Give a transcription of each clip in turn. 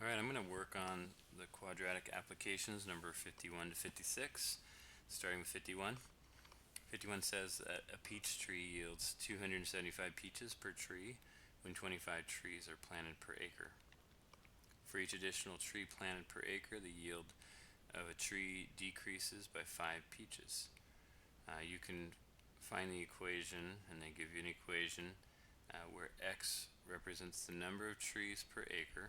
Alright, I'm going to work on the quadratic applications number 51 to 56, starting with 51. 51 says that a peach tree yields 275 peaches per tree when 25 trees are planted per acre. For each additional tree planted per acre, the yield of a tree decreases by 5 peaches. You can find the equation, and they give you an equation where x represents the number of trees per acre,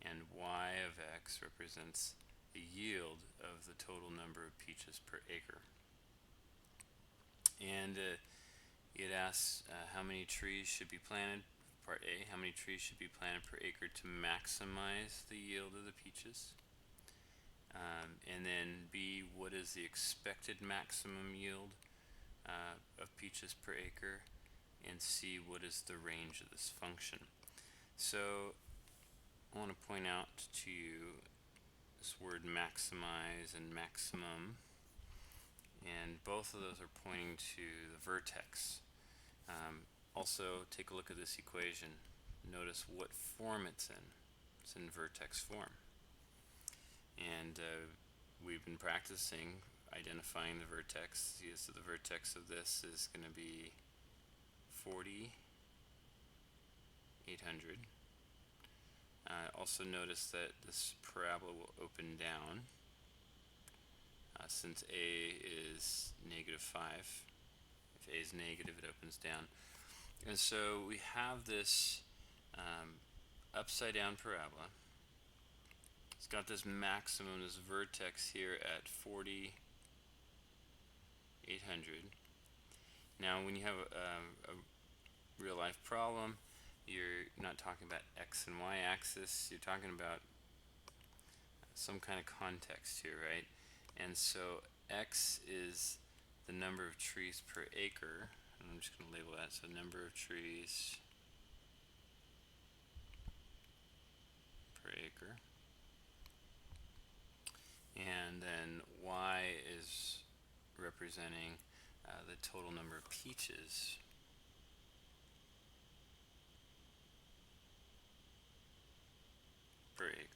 and y of x represents the yield of the total number of peaches per acre. And it asks how many trees should be planted, part A, how many trees should be planted per acre to maximize the yield of the peaches. And then B, what is the expected maximum yield of peaches per acre? And C, what is the range of this function? So I want to point out to you this word maximize and maximum, and both of those are pointing to the vertex. Also, take a look at this equation. Notice what form it's in. It's in vertex form. And we've been practicing identifying the vertex. So the vertex of this is going to be 40, 800. Also notice that this parabola will open down since a is -5. If a is negative, it opens down. And so we have this upside down parabola. It's got this maximum, this vertex here at 40, 800. Now when you have a real life problem, you're not talking about x and y axis, you're talking about some kind of context here, right? And so x is the number of trees per acre, and I'm just going to label that, so number of trees per acre. And then y is representing the total number of peaches per acre.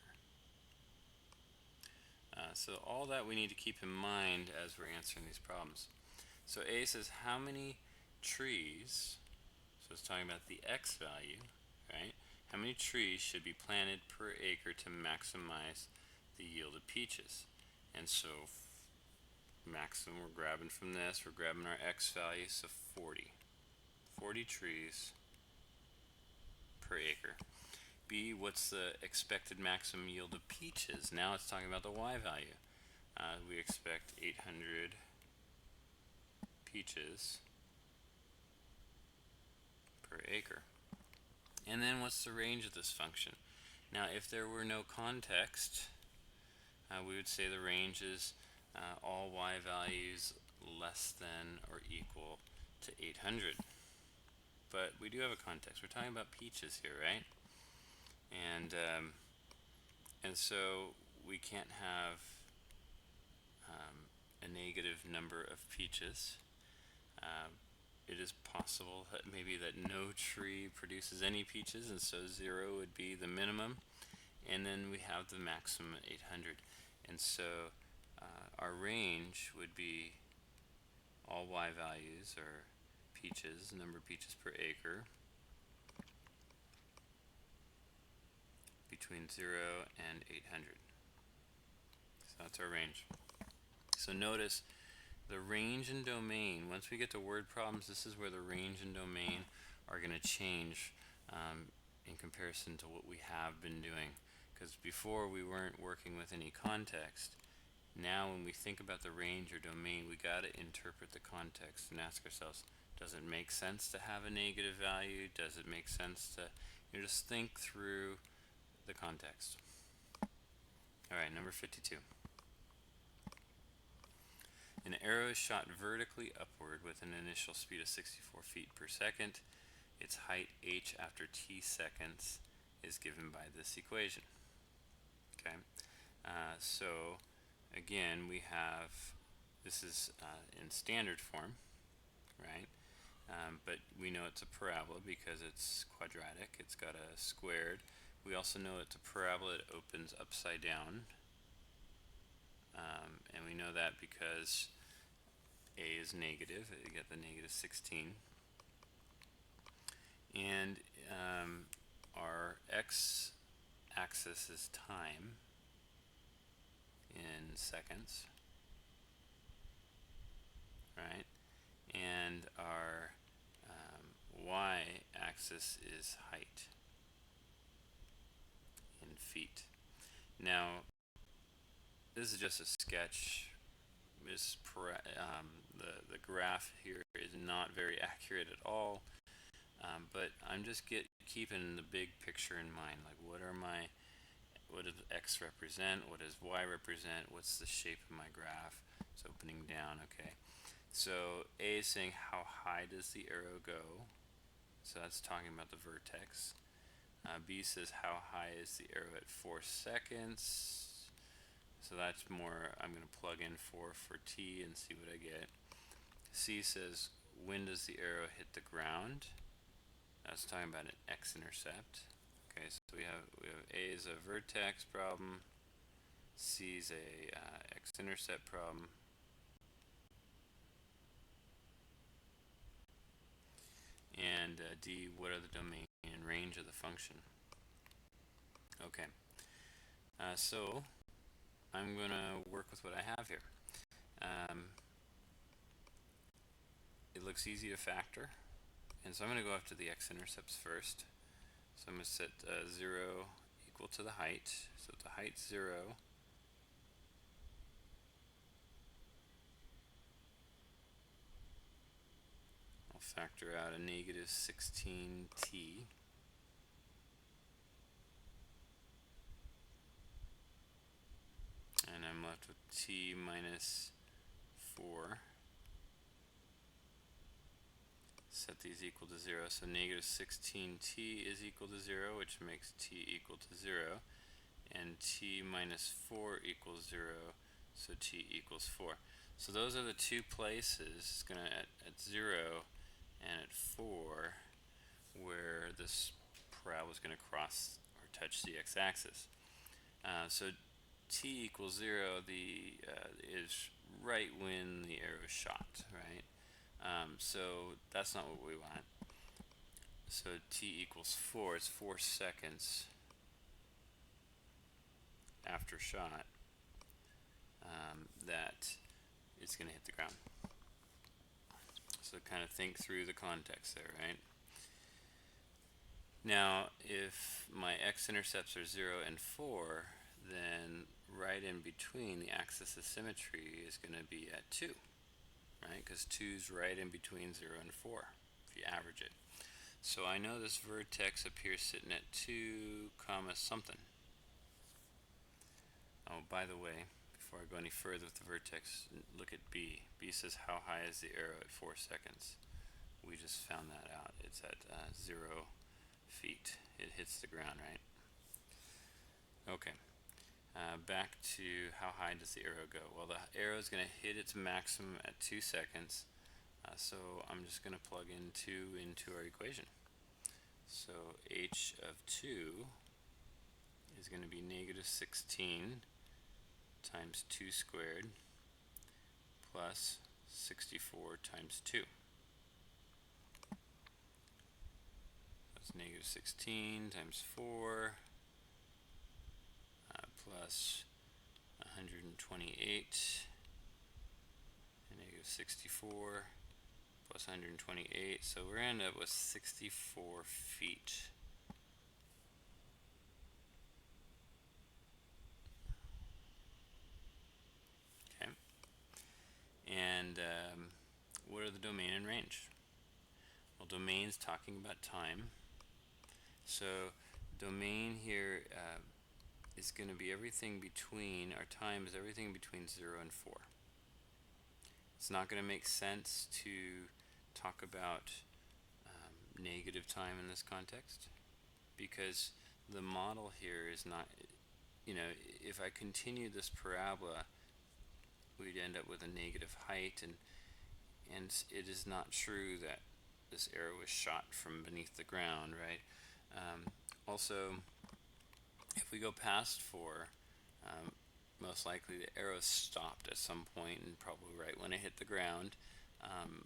So all that we need to keep in mind as we're answering these problems. So A says how many trees, so it's talking about the x value, right? How many trees should be planted per acre to maximize the yield of peaches? And so maximum, we're grabbing from this, we're grabbing our x value, so 40. 40 trees per acre. B, what's the expected maximum yield of peaches? Now it's talking about the y value. We expect 800 peaches per acre. And then what's the range of this function? Now if there were no context, we would say the range is all y values less than or equal to 800. But we do have a context. We're talking about peaches here, right? And so we can't have a negative number of peaches. It is possible that maybe that no tree produces any peaches, and so 0 would be the minimum, and then we have the maximum at 800. And so our range would be all y values, or peaches, number of peaches per acre, between 0 and 800. So that's our range. So notice the range and domain, once we get to word problems, this is where the range and domain are going to change in comparison to what we have been doing. Because before we weren't working with any context. Now when we think about the range or domain, we got to interpret the context and ask ourselves, does it make sense to have a negative value? Does it make sense to, just think through the context. Alright, number 52. An arrow is shot vertically upward with an initial speed of 64 feet per second. Its height h after t seconds is given by this equation. Okay, so again we have, this is in standard form, right? But we know it's a parabola because it's quadratic. It's got a squared We also know that the parabola, it opens upside down. And we know that because a is negative. You get the negative 16. And our x-axis is time in seconds, right? And our y-axis is height in feet. Now, this is just a sketch. The graph here is not very accurate at all, but I'm just keeping the big picture in mind. Like, what does x represent? What does y represent? What's the shape of my graph? It's opening down, okay. So A is saying how high does the arrow go? So that's talking about the vertex. B says how high is the arrow at 4 seconds? So that's more, I'm going to plug in 4 for t and see what I get. C says when does the arrow hit the ground? That's talking about an x-intercept. Okay, so we have A is a vertex problem, C is a x-intercept problem, and D, what are the domain and range of the function? Okay, so I'm going to work with what I have here. It looks easy to factor, and so I'm going to go after the x-intercepts first. So I'm going to set 0 equal to the height. So if the height's 0, I'll factor out a negative 16t. And I'm left with t minus 4. Set these equal to 0. So negative 16t is equal to 0, which makes t equal to 0. And t minus 4 equals 0, so t equals 4. So those are the two places, it's going to at 0 and at 4, where this parabola is going to cross or touch the x-axis. So t equals 0 is right when the arrow is shot, right? So that's not what we want. So t equals 4, it's 4 seconds after shot that it's going to hit the ground. So kind of think through the context there, right? Now, if my x-intercepts are 0 and 4, then right in between the axis of symmetry is going to be at 2, right? Because 2 is right in between 0 and 4, if you average it. So I know this vertex up here is sitting at 2 comma something. Oh, by the way, before I go any further with the vertex, look at B. B says how high is the arrow at 4 seconds? We just found that out. It's at 0 feet. It hits the ground, right? Okay. Back to how high does the arrow go? Well, the arrow is going to hit its maximum at 2 seconds. So I'm just going to plug in 2 into our equation. So h of 2 is going to be negative 16 times 2 squared plus 64 times 2. That's negative 16 times 4 plus 128 and negative 64 plus 128. So we're going to end up with 64 feet. Okay. And what are the domain and range? Well, domain's talking about time. So domain here is going to be everything between, our time is everything between 0 and 4. It's not going to make sense to talk about negative time in this context, because the model here is not, if I continue this parabola, we'd end up with a negative height, and it is not true that this arrow was shot from beneath the ground, right? Also, we go past 4, most likely the arrow stopped at some point, and probably right when it hit the ground.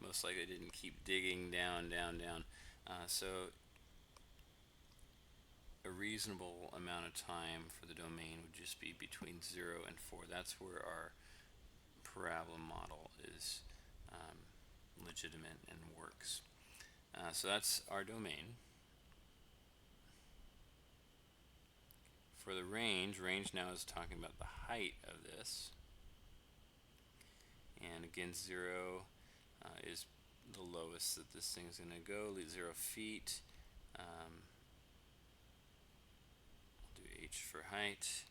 Most likely it didn't keep digging down, down, down. So a reasonable amount of time for the domain would just be between 0 and 4. That's where our parabola model is legitimate and works. So that's our domain. For the range now is talking about the height of this. And again, 0 is the lowest that this thing's going to go, 0 feet. I'll do h for height.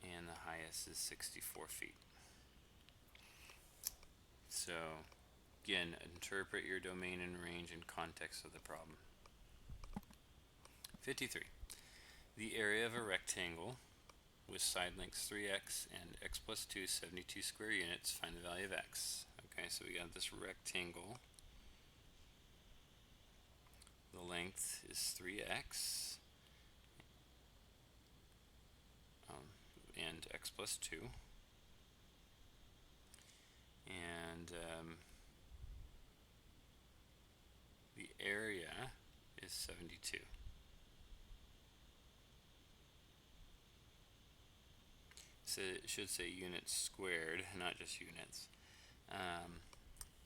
And the highest is 64 feet. So again, interpret your domain and range in context of the problem. 53. The area of a rectangle with side lengths 3x and x plus 2 is 72 square units. Find the value of x. Okay, so we got this rectangle. The length is 3x and x plus 2. And the area is 72. So it should say units squared, not just units.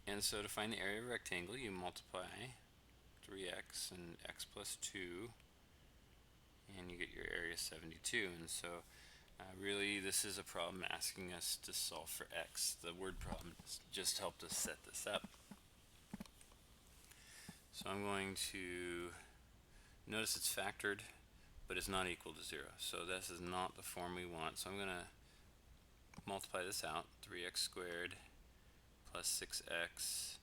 And so to find the area of a rectangle, you multiply 3x and x plus 2, and you get your area 72. And so really this is a problem asking us to solve for x. The word problem just helped us set this up. So I'm going to notice it's factored, but it's not equal to 0. So this is not the form we want. So I'm going to multiply this out. 3x squared plus 6x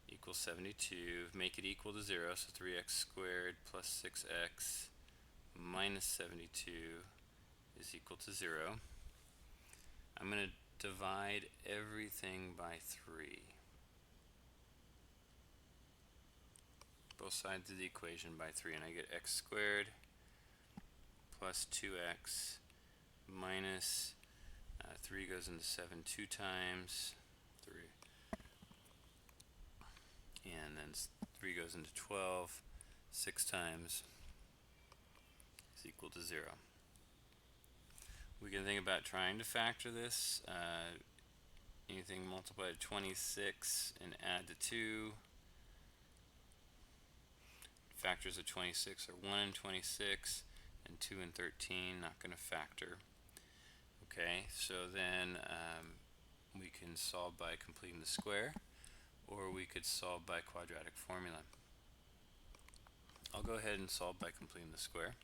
equals 72. Make it equal to 0. So 3x squared plus 6x minus 72 is equal to 0. I'm going to divide everything by 3. Both sides of the equation by 3, and I get x squared plus 2x minus 3 goes into 7 2 times, 3, and then 3 goes into 12 6 times is equal to 0. We can think about trying to factor this. Anything multiplied to 26 and add to 2. Factors of 26 are 1 and 26, and 2 and 13, not going to factor. Okay, so then we can solve by completing the square, or we could solve by quadratic formula. I'll go ahead and solve by completing the square.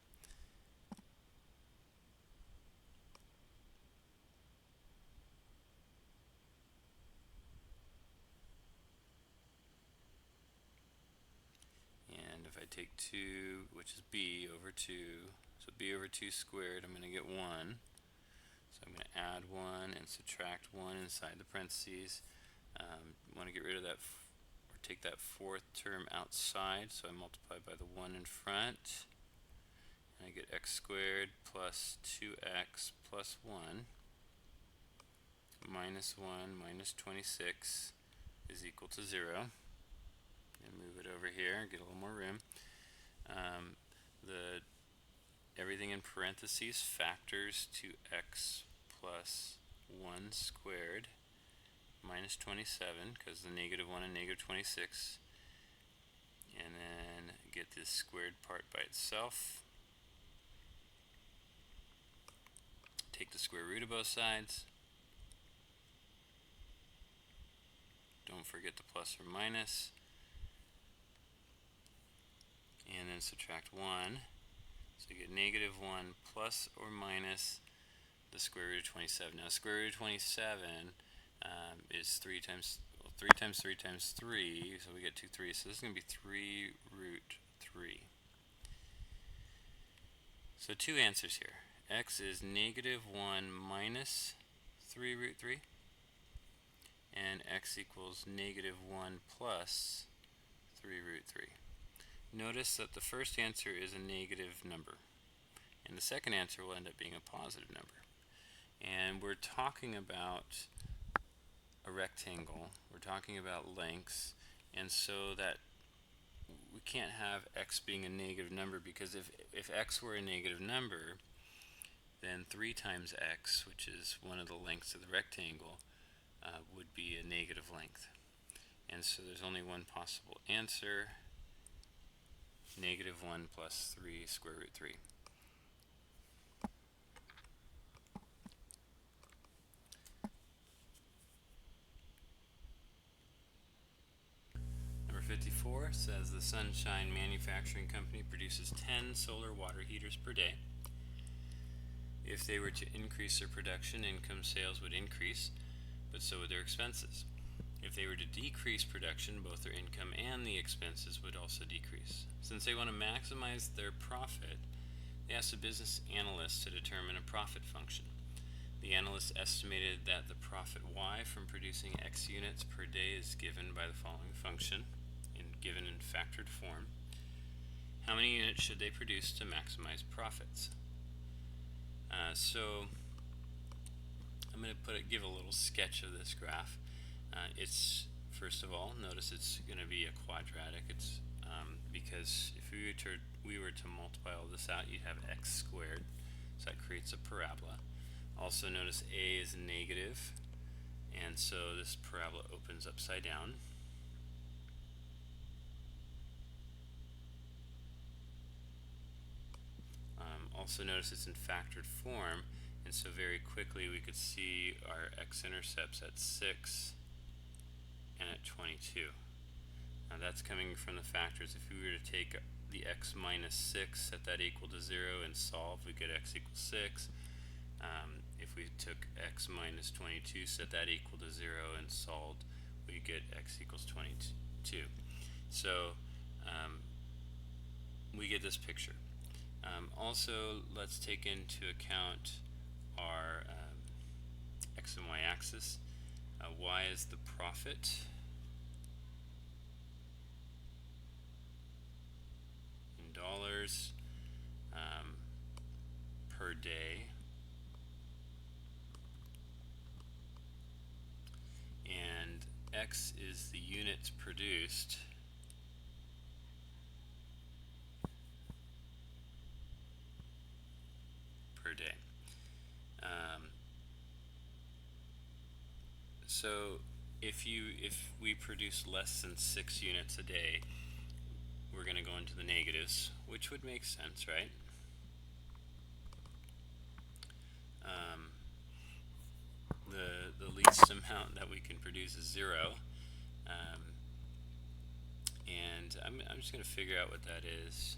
And if I take 2, which is b over 2, so b over 2 squared, I'm going to get 1. So I'm going to add 1 and subtract 1 inside the parentheses. Want to get rid of that, or take that fourth term outside, so I multiply by the 1 in front. And I get x squared plus 2x plus 1 minus 1 minus 26 is equal to 0. And move it over here, get a little more room. Everything in parentheses factors to x plus 1 squared minus 27, because the negative 1 and negative 26. And then get this squared part by itself. Take the square root of both sides. Don't forget the plus or minus. And then subtract 1. So you get negative 1 plus or minus the square root of 27. Now square root of 27 is 3 times 3 times 3 times 3, so we get 2 3s. So this is going to be 3 root 3. So two answers here. X is negative 1 minus 3 root 3, and x equals negative 1 plus 3 root 3. Notice that the first answer is a negative number, And the second answer will end up being a positive number. And we're talking about a rectangle, we're talking about lengths, and so that we can't have x being a negative number, because if x were a negative number, then 3 times x, which is one of the lengths of the rectangle, would be a negative length. And so there's only one possible answer, negative 1 plus 3 square root 3. Number 54 says the Sunshine Manufacturing Company produces 10 solar water heaters per day. If they were to increase their production, income sales would increase, but so would their expenses. If they were to decrease production, both their income and the expenses would also decrease. Since they want to maximize their profit, they asked a business analyst to determine a profit function. The analyst estimated that the profit y from producing x units per day is given by the following function, given in factored form. How many units should they produce to maximize profits? So I'm going to give a little sketch of this graph. It's, first of all, notice it's going to be a quadratic. It's because if we were to multiply all this out, you'd have x squared, so that creates a parabola. Also notice a is negative, and so this parabola opens upside down. Also notice it's in factored form, and so very quickly we could see our x-intercepts at 6 and at 22. Now that's coming from the factors. If we were to take the x minus 6, set that equal to 0 and solve, we get x equals 6. If we took x minus 22, set that equal to 0 and solved, we get x equals 22. So we get this picture. Also, let's take into account our x and y axis. Y is the profit in dollars per day, and x is the units produced per day. So if we produce less than 6 units a day, we're going to go into the negatives, which would make sense, right? The least amount that we can produce is 0, and I'm just going to figure out what that is.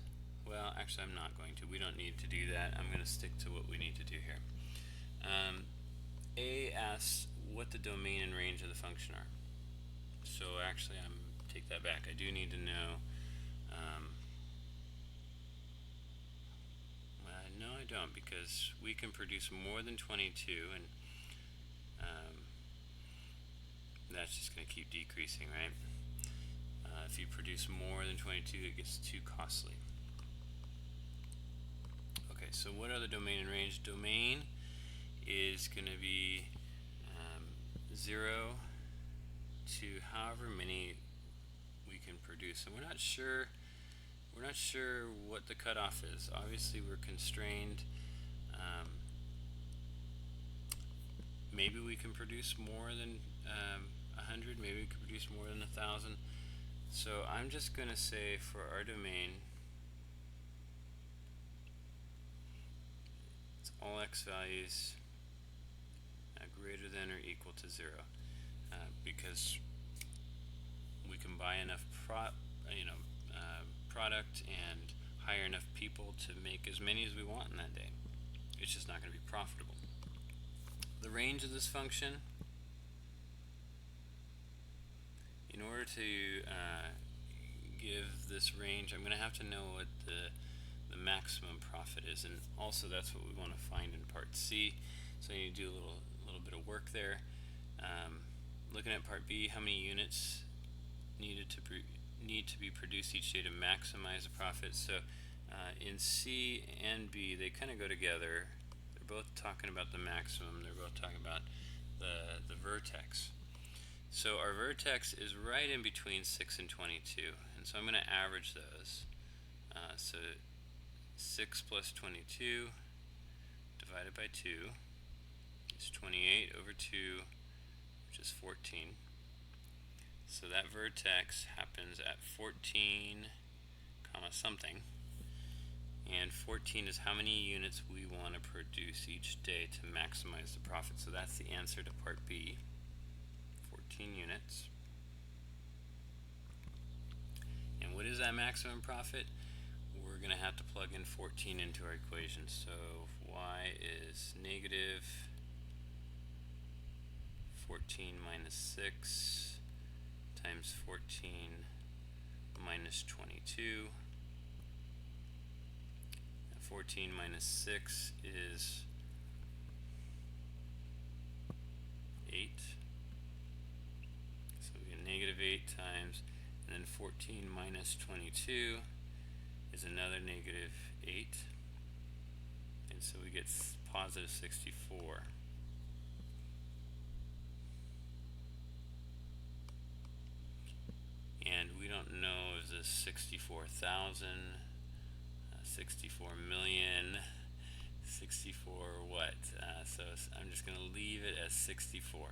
Well, actually I'm not going to. We don't need to do that. I'm going to stick to what we need to do here. A asks what the domain and range of the function are. So actually take that back. I do need to know. No, I don't, because we can produce more than 22, and that's just going to keep decreasing, right? If you produce more than 22, it gets too costly. Okay, so what are the domain and range? Domain is going to be 0 to however many we can produce, and we're not sure what the cutoff is. Obviously we're constrained. Maybe we can produce more than 100, maybe we can produce more than 1,000. So I'm just going to say for our domain, it's all x values greater than or equal to 0, because we can buy enough product and hire enough people to make as many as we want in that day. It's just not going to be profitable. The range of this function, in order to give this range, I'm going to have to know what the maximum profit is, and also that's what we want to find in part C. So I need to do a little bit of work there. Looking at part B, how many units need to be produced each day to maximize the profit. So In C and B, they kind of go together. They're both talking about the maximum. They're both talking about the vertex. So our vertex is right in between 6 and 22. And so I'm going to average those. So 6 plus 22 divided by 2 is 28 over 2, which is 14. So that vertex happens at 14, comma something. And 14 is how many units we want to produce each day to maximize the profit. So that's the answer to part B, 14 units. And what is that maximum profit? We're going to have to plug in 14 into our equation. So y is negative 14 minus 6 times 14 minus 22. 14 minus 6 is 8. So we get negative 8 times, and then 14 minus 22 is another negative 8. And so we get positive 64. And we don't know if this 64,000, 64 million, 64 what? So I'm just going to leave it as 64.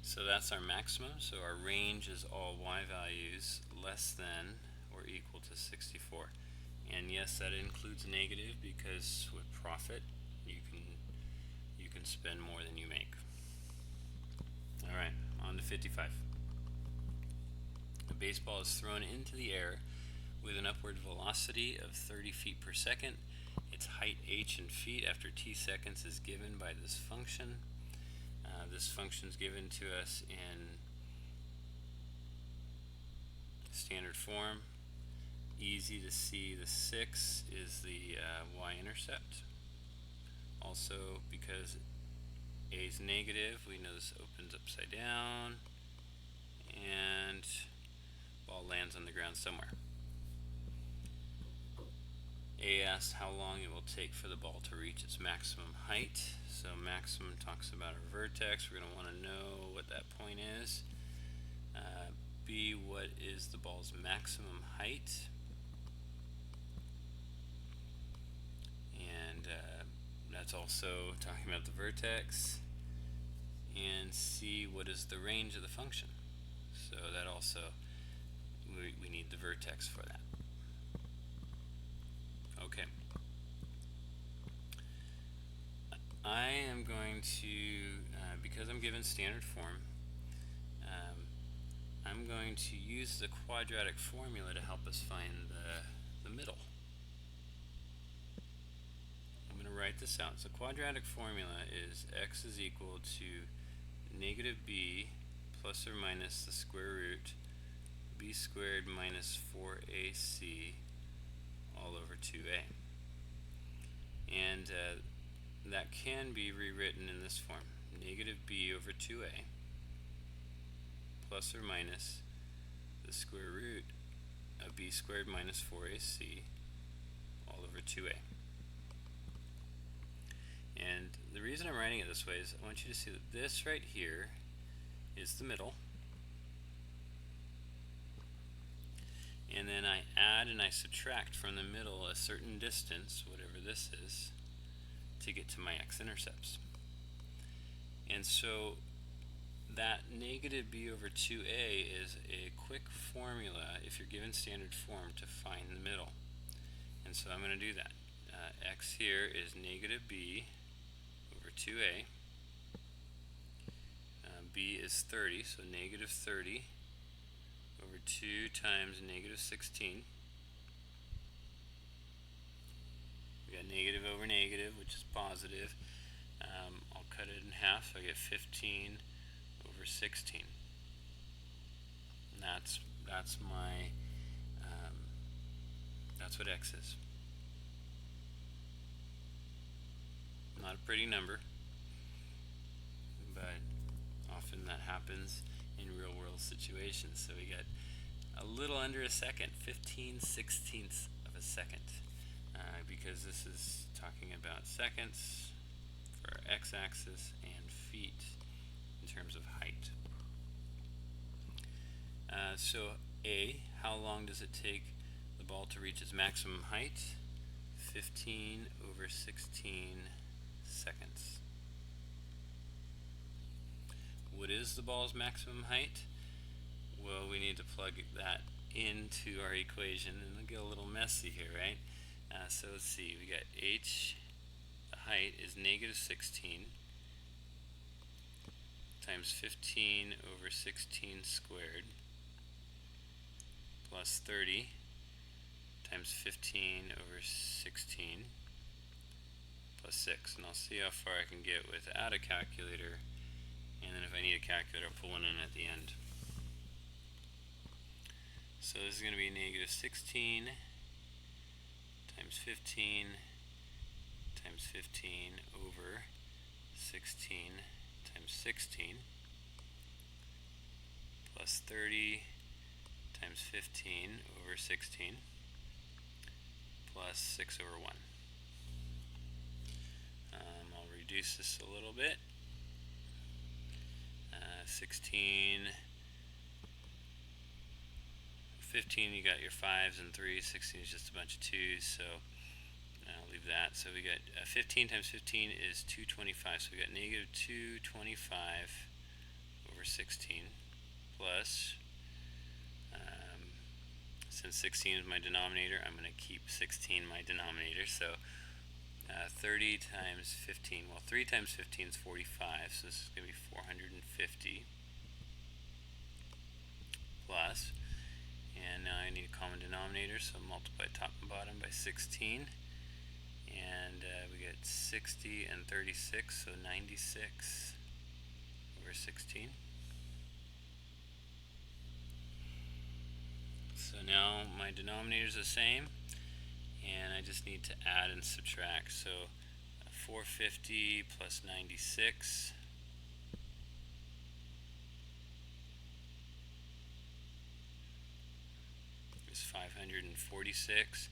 So that's our maximum. So our range is all y values less than or equal to 64. And yes, that includes negative, because with profit you can spend more than you make. Alright, on to 55. A baseball is thrown into the air with an upward velocity of 30 feet per second. Its height h in feet after t seconds is given by this function. This function is given to us in standard form. Easy to see, the 6 is the y-intercept. Also, because a is negative, we know this opens upside down and ball lands on the ground somewhere. A asks how long it will take for the ball to reach its maximum height. So maximum talks about our vertex. We're going to want to know what that point is. B, what is the ball's maximum height? And that's also talking about the vertex. And C, what is the range of the function? So that also, we need the vertex for that. Okay. I am going to, because I'm given standard form, I'm going to use the quadratic formula to help us find the middle. I'm going to write this out. So quadratic formula is x is equal to negative b plus or minus the square root b squared minus 4ac all over 2a. And that can be rewritten in this form. Negative b over 2a plus or minus the square root of b squared minus 4ac all over 2a. And the reason I'm writing it this way is I want you to see that this right here is the middle. And then I add and I subtract from the middle a certain distance, whatever this is, to get to my x-intercepts. And so that negative b over 2a is a quick formula, if you're given standard form, to find the middle. And so I'm going to do that. X here is negative b over 2a. B is 30, so negative 30 over 2 times negative 16. We got negative over negative, which is positive. I'll cut it in half, so I get 15 over 16. And that's my that's what x is. Not a pretty number, but often that happens in real world situations. So we got a little under a second, 15/16 of a second, because this is talking about seconds for our x-axis and feet in terms of height. So A, how long does it take the ball to reach its maximum height? 15/16 seconds. What is the ball's maximum height? Well, we need to plug that into our equation, and it'll get a little messy here, right? So let's see, we got h, the height is -16 times 15/16 squared plus 30 times 15/16 plus 6. And I'll see how far I can get without a calculator, and then if I need a calculator, I'll pull one in at the end. So this is going to be -16 times 15 times 15/16 times 16 plus 30 times 15/16 plus 6/1. I'll reduce this a little bit. 16, 15, you got your 5s and 3s. 16 is just a bunch of 2s, so I'll leave that. So we got 15 times 15 is 225, so we got -225/16 plus, since 16 is my denominator, I'm going to keep 16 my denominator, so 30 times 15, well 3 times 15 is 45, so this is going to be 450 plus, and now I need a common denominator, so multiply top and bottom by 16, and we get 60 and 36, so 96/16. So now my denominator is the same, and I just need to add and subtract. So 450 plus 96 is 546.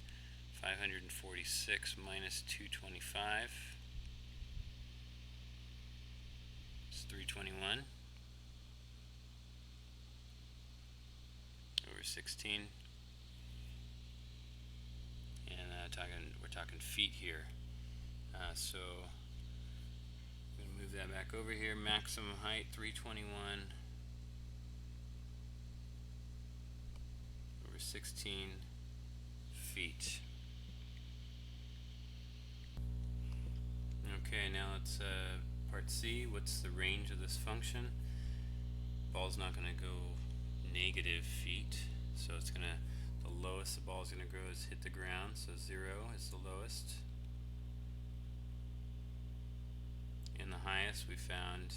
546 minus 225 is 321/16. And we're talking feet here. So I'm going to move that back over here. Maximum height 321/16 feet. Okay, now it's part C. What's the range of this function? Ball's not going to go negative feet, so it's going to, the lowest the ball is going to go is hit the ground, so 0 is the lowest. And the highest we found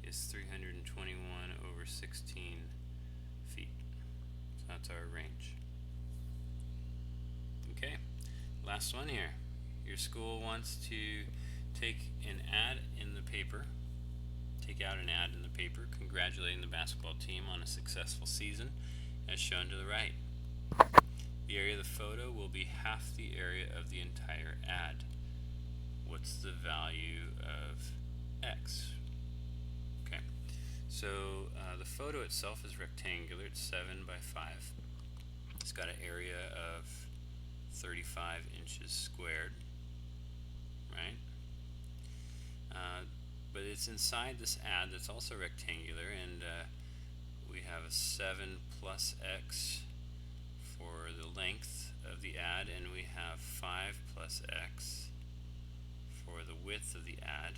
is 321/16 feet. So that's our range. Okay, last one here. Your school wants to take an ad in the paper, take out an ad in the paper congratulating the basketball team on a successful season, as shown to the right. The area of the photo will be half the area of the entire ad. What's the value of X? Okay, so the photo itself is rectangular. It's 7 by 5. It's got an area of 35 inches squared, right? But it's inside this ad that's also rectangular, and we have a 7 plus X for the length of the ad, and we have 5 plus X for the width of the ad.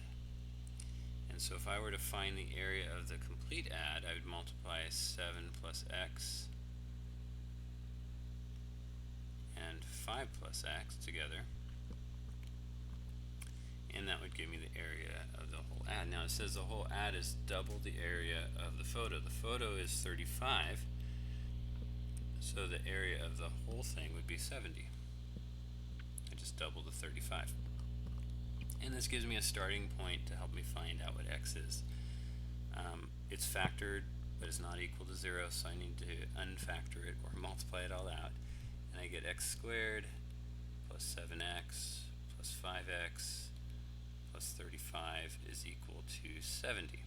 And so if I were to find the area of the complete ad, I would multiply 7 plus X and 5 plus X together, and that would give me the area of the whole ad. Now it says the whole ad is double the area of the photo. The photo is 35, so the area of the whole thing would be 70. I just doubled the 35. And this gives me a starting point to help me find out what X is. It's factored, but it's not equal to 0, so I need to unfactor it or multiply it all out. And I get x squared plus 7x plus 5x plus 35 is equal to 70.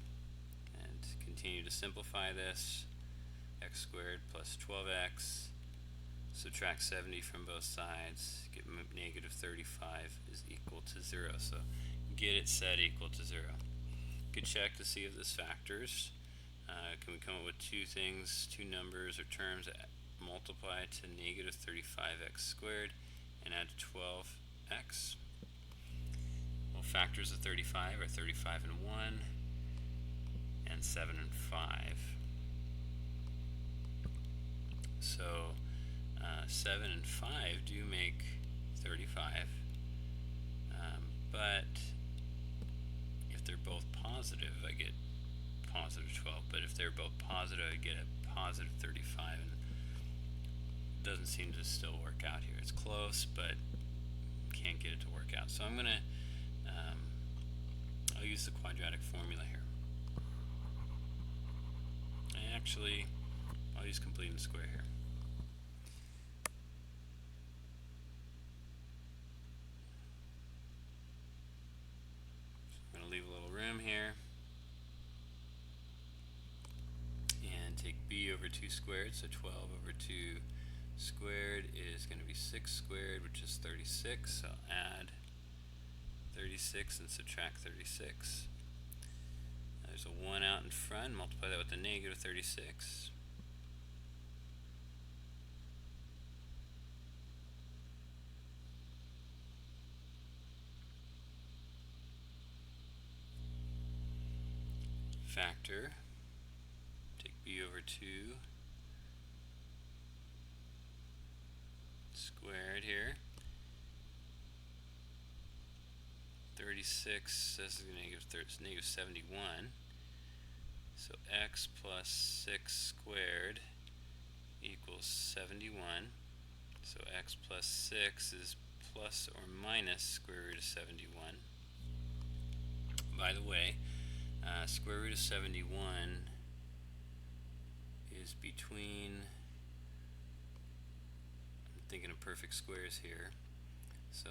And continue to simplify this. X squared plus 12x, subtract 70 from both sides, get negative 35 is equal to 0. So get it set equal to 0. Good check to see if this factors. Can we come up with two things, two numbers or terms that multiply to negative 35x squared and add to 12x? Well, factors of 35 are 35 and 1 and 7 and 5. So 7 and 5 do make 35, but if they're both positive, I get positive 12, but if they're both positive, I get a positive 35, and it doesn't seem to still work out here. It's close, but can't get it to work out. So I'm going to, I'll use the quadratic formula here. And actually, I'll use completing the square here. So I'm going to leave a little room here. And take b over 2 squared, so 12 over 2 squared is going to be 6 squared, which is 36. So add 36 and subtract 36. There's a 1 out in front, multiply that with the negative 36. Factor, take b over 2 squared here. 36, this is negative 71. So x plus 6 squared equals 71. So x plus 6 is plus or minus square root of 71. By the way, square root of 71 is between, I'm thinking of perfect squares here, so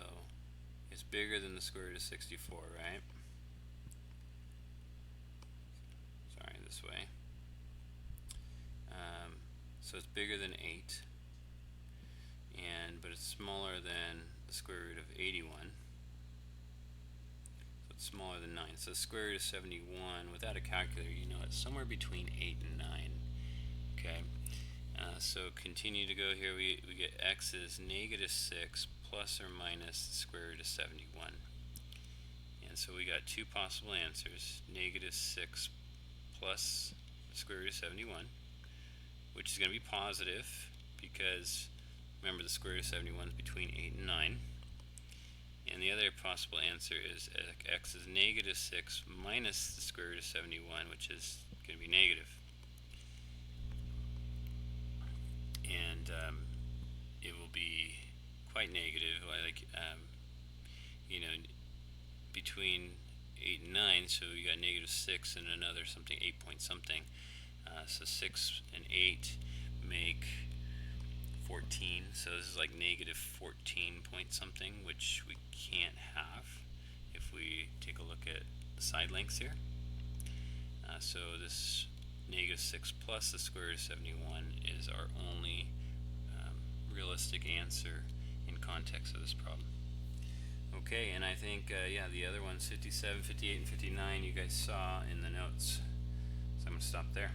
it's bigger than the square root of 64, right? Sorry, this way. So it's bigger than 8, but it's smaller than the square root of 81. So it's smaller than 9. So the square root of 71, without a calculator, you know it's somewhere between 8 and 9. Okay. So continue to go here. We get x is negative 6 plus or minus the square root of 71. And so we got two possible answers, negative 6 plus the square root of 71, which is going to be positive because, remember, the square root of 71 is between 8 and 9. And the other possible answer is x is negative 6 minus the square root of 71, which is going to be negative. And it will be quite negative, like between 8 and 9. So we got negative 6 and another something, 8 point something. So 6 and 8 make 14. So this is like negative 14 point something, which we can't have if we take a look at the side lengths here. So this negative 6 plus the square root of 71 is our only realistic answer in context of this problem. Okay, and I think, yeah, the other ones, 57, 58, and 59, you guys saw in the notes. So I'm going to stop there.